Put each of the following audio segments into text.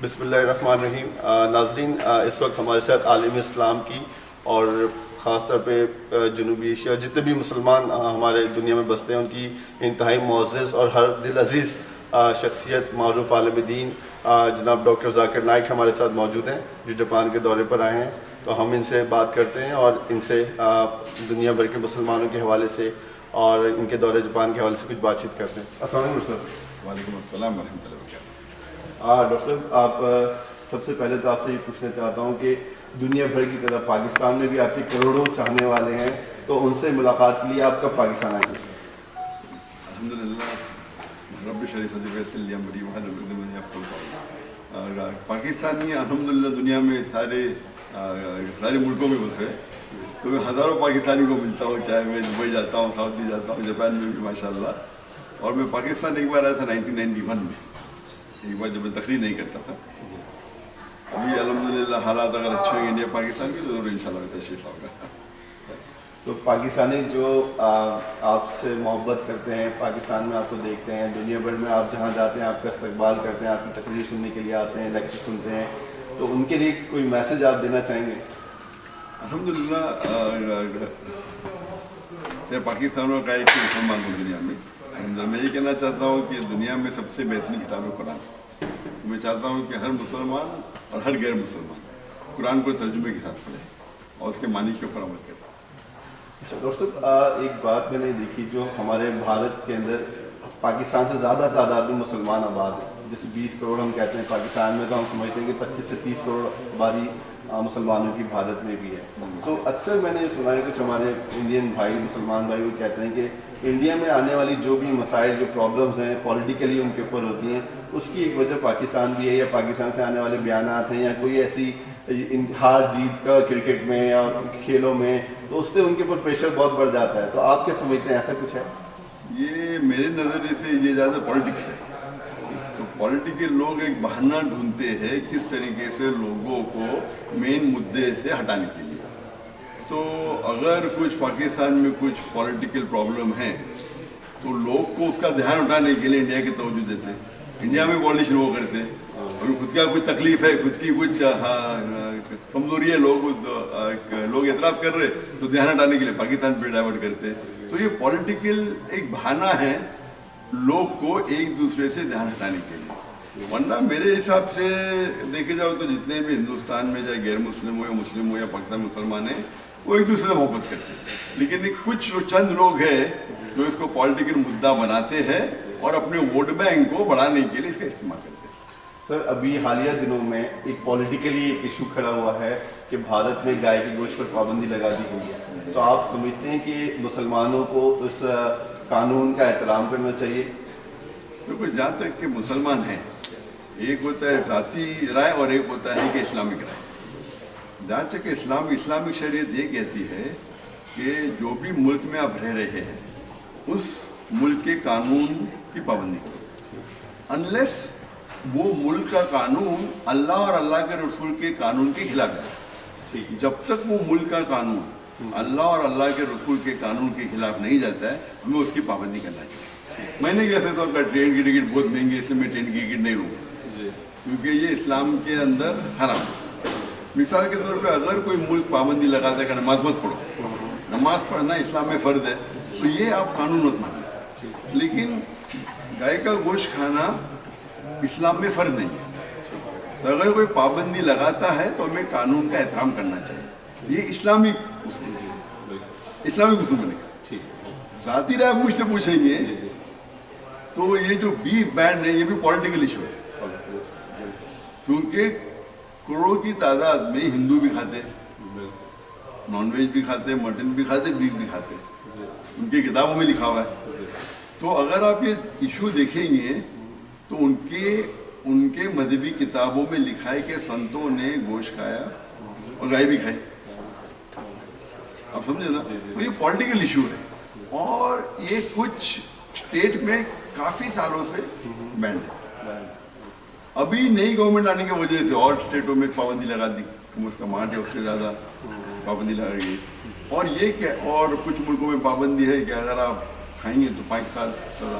بسم اللہ الرحمن الرحیم۔ ناظرین، اس وقت ہمارے ساتھ عالم اسلام کی اور خاص طور پہ جنوبی ایشیا جتنے بھی مسلمان ہمارے دنیا میں بستے ہیں ان کی انتہائی معزز اور ہر دل عزیز شخصیت معروف عالم دین جناب ڈاکٹر ذاکر نائک ہمارے ساتھ موجود ہیں، جو جاپان کے دورے پر آئے ہیں۔ تو ہم ان سے بات کرتے ہیں اور ان سے دنیا بھر کے مسلمانوں کے حوالے سے اور ان کے دورے جاپان کے حوالے سے کچھ بات چیت کرتے ہیں۔ السلام علیکم سر۔ وعلیکم السلام ورحمۃ اللہ وبرکاتہ۔ ڈاکٹر صاحب، آپ سب سے پہلے تو آپ سے یہ پوچھنا چاہتا ہوں کہ دنیا بھر کی طرح پاکستان میں بھی آپ کے کروڑوں چاہنے والے ہیں، تو ان سے ملاقات کے لیے آپ کب پاکستان آئیں گے؟ الحمدللہ رب شریف صدی امری وحلل عقدۃ من یفقهوا قولی۔ پاکستانی الحمدللہ دنیا میں سارے ملکوں میں بسے، تو میں ہزاروں پاکستانی کو ملتا ہوں، چاہے میں دبئی جاتا ہوں، سعودی جاتا ہوں، جاپان میں بھی ماشاءاللہ۔ اور میں پاکستان ایک بار آیا تھا 1991 میں، ایک بار جب میں تقریر نہیں کرتا تھا۔ ابھی الحمدللہ حالات اگر اچھے ہوئے انڈیا پاکستان کی تو ضرور انشاءاللہ تشریف آؤگا۔ تو پاکستانی جو آپ سے محبت کرتے ہیں، پاکستان میں آپ کو دیکھتے ہیں، دنیا بھر میں آپ جہاں جاتے ہیں آپ کا استقبال کرتے ہیں، آپ کی تقریر سننے کے لیے آتے ہیں، لیکچر سنتے ہیں، تو ان کے لیے کوئی میسج آپ دینا چاہیں گے؟ الحمدللہ چاہے پاکستانوں کا ایک مسلمان ہو دنیا میں، میں یہ کہنا چاہتا ہوں کہ دنیا میں سب سے بہترین کتاب ہے قرآن۔ تو میں چاہتا ہوں کہ ہر مسلمان اور ہر غیر مسلمان قرآن کو ترجمے کے ساتھ پڑھے اور اس کے معنی کے اوپر عمل کرے۔ اچھا ڈاکٹر صاحب، ایک بات میں نے دیکھی جو ہمارے بھارت کے اندر پاکستان سے زیادہ تعداد میں مسلمان آباد ہیں، جیسے 20 کروڑ ہم کہتے ہیں، پاکستان میں تو ہم سمجھتے ہیں کہ 25 سے 30 کروڑ آبادی مسلمانوں کی بھارت میں بھی ہے۔ تو اکثر میں نے سنا ہے کچھ ہمارے انڈین بھائی، مسلمان بھائی، وہ کہتے ہیں کہ انڈیا میں آنے والی جو بھی مسائل، جو پرابلمز ہیں پولیٹیکلی ان کے اوپر ہوتی ہیں، اس کی ایک وجہ پاکستان بھی ہے، یا پاکستان سے آنے والے بیانات ہیں، یا کوئی ایسی ہار جیت کا کرکٹ میں یا کھیلوں میں، تو اس سے ان کے اوپر پریشر بہت بڑھ جاتا ہے۔ تو آپ کیا سمجھتے ہیں، ایسا کچھ ہے؟ یہ میرے نظریے سے یہ زیادہ پولیٹکس ہے۔ تو پولیٹیکل لوگ ایک بہانہ ڈھونڈتے ہیں کس طریقے سے لوگوں کو مین مدعے سے ہٹانے کے لیے۔ تو اگر کچھ پاکستان میں کچھ پولیٹیکل پرابلم ہے تو لوگ کو اس کا دھیان اٹھانے کے لیے انڈیا کی توجہ دیتے ہیں، انڈیا میں پالیٹیشن وہ کرتے ہیں، اور خود کا کچھ تکلیف ہے، خود کی کچھ کمزوری ہے، لوگ اعتراض کر رہے تو دھیان ہٹانے کے لیے پاکستان پہ ڈائیورٹ کرتے ہیں۔ تو یہ پولیٹیکل ایک بہانہ ہے لوگ کو ایک دوسرے سے دھیان ہٹانے کے لیے۔ ورنہ میرے حساب سے دیکھے جاؤ تو جتنے بھی ہندوستان میں چاہے غیر مسلم ہو یا مسلم ہو یا پاکستان مسلمان ہیں، وہ ایک دوسرے سے محبت کرتے ہیں، لیکن کچھ چند لوگ ہیں جو اس کو پولیٹیکل مدعا بناتے ہیں اور اپنے ووٹ بینک کو بڑھانے کے لیے اس کا استعمال کرتے ہیں۔ سر، ابھی حالیہ دنوں میں ایک پولیٹیکلی ایک ایشو کھڑا ہوا ہے کہ بھارت میں گائے کے گوشت پر پابندی لگا دی گئی ہے، تو آپ سمجھتے ہیں کہ مسلمانوں کو اس قانون کا احترام کرنا چاہیے؟ بالکل، جہاں تک کہ مسلمان ہیں، ایک ہوتا ہے ذاتی رائے اور ایک ہوتا ہے کہ اسلامک رائے۔ جہاں تک کہ اسلامک شریعت یہ کہتی ہے کہ جو بھی ملک میں آپ رہ رہے ہیں اس ملک کے قانون کی پابندی کرو، انلیس وہ ملک کا قانون اللہ اور اللہ کے رسول کے قانون کے خلاف ہے۔ جب تک وہ ملک کا قانون اللہ اور اللہ کے رسول کے قانون کے خلاف نہیں جاتا ہے، ہمیں اس کی پابندی کرنا چاہیے۔ میں نے کہہ سکتا ہوں کہ ٹرین کی ٹکٹ بہت مہنگی ہے، اس لیے میں ٹرین کی ٹکٹ نہیں لوں گا، کیونکہ یہ اسلام کے اندر حرام ہے۔ مثال کے طور پہ اگر کوئی ملک پابندی لگاتا ہے کہ نماز مت پڑھو، نماز پڑھنا اسلام میں فرض ہے، تو یہ آپ قانون مت مانیں۔ لیکن گائے کا گوشت کھانا اسلام میں فرض نہیں ہے، تو اگر کوئی پابندی لگاتا ہے تو ہمیں قانون کا احترام کرنا چاہیے۔ یہ اسلامی اصول بنے گا۔ ذاتی رائے مجھ سے پوچھیں گے تو یہ جو بیف بین ہے یہ بھی پولیٹیکل ایشو ہے، کیونکہ کروڑوں کی تعداد میں ہندو بھی کھاتے ہیں، نان ویج بھی کھاتے ہیں، مٹن بھی کھاتے ہیں، بیف بھی کھاتے ہیں، ان کی کتابوں میں لکھا ہوا ہے۔ تو اگر آپ یہ ایشو دیکھیں گے تو ان کے مذہبی کتابوں میں لکھا ہے کہ سنتوں نے گوشت کھایا اور گائے بھی کھائی، آپ سمجھے نا؟ تو یہ پولیٹیکل ایشو ہے اور یہ کچھ اسٹیٹ میں کافی سالوں سے بینڈ ہے۔ ابھی نئی گورنمنٹ آنے کی وجہ سے اور اسٹیٹوں میں پابندی لگا دی، اس کا مانٹ ہے اس سے زیادہ پابندی لگائی گئی، اور یہ کہ اور کچھ ملکوں میں پابندی ہے کہ اگر آپ کھائیں گے تو 5 سال سزا۔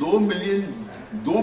2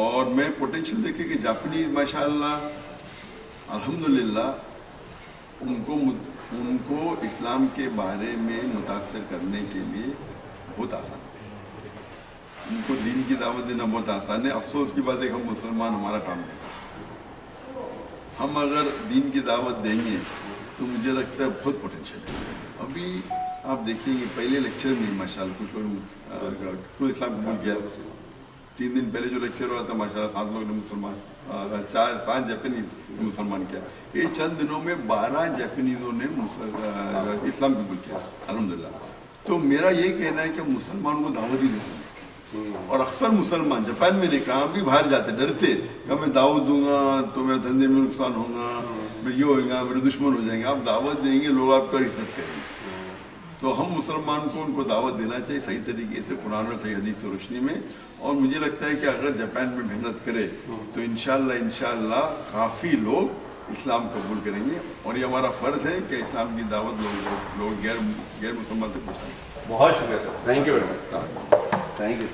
اور میں پوٹینشیل دیکھے کہ جاپنیز ماشاءاللہ الحمدللہ ان کو اسلام کے بارے میں متاثر کرنے کے لیے بہت آسان ہے، ان کو دین کی دعوت دینا بہت آسان ہے۔ افسوس کی بات ہے کہ ہم مسلمان ہمارا کام نہیں، ہم اگر دین کی دعوت دیں گے تو مجھے لگتا ہے بہت پوٹینشیل ہے۔ ابھی آپ دیکھیں گے پہلے لیکچر میں ماشاءاللہ کچھ لوگ کو اسلام قبول کیا، 3 دن پہلے جو لیکچر ہوا تھا ماشاءاللہ 7 لوگ نے مسلمان 7 جاپنیز مسلمان کیا، یہ چند دنوں میں 12 جاپنیزوں نے اسلام قبول کیا الحمدللہ۔ تو میرا یہ کہنا ہے کہ مسلمان کو دعوت ہی دیتے ہیں، اور اکثر مسلمان جاپان میں نہیں کہاں بھی باہر جاتے ڈرتے کہ میں دعوت دوں گا تو میرے دھندے میں نقصان ہوگا، میں یہ ہوگا، میرے دشمن ہو جائیں گے۔ آپ دعوت دیں گے لوگ آپ کا عزت کریں گے۔ تو ہم مسلمان کو ان کو دعوت دینا چاہیے صحیح طریقے سے، قرآن اور صحیح حدیث کی روشنی میں، اور مجھے لگتا ہے کہ اگر جاپان میں محنت کرے تو انشاءاللہ کافی لوگ اسلام قبول کریں گے، اور یہ ہمارا فرض ہے کہ اسلام کی دعوت لوگ غیر مسلمان سے پہنچائیں۔ بہت شکریہ sir, thank you very much, thank you.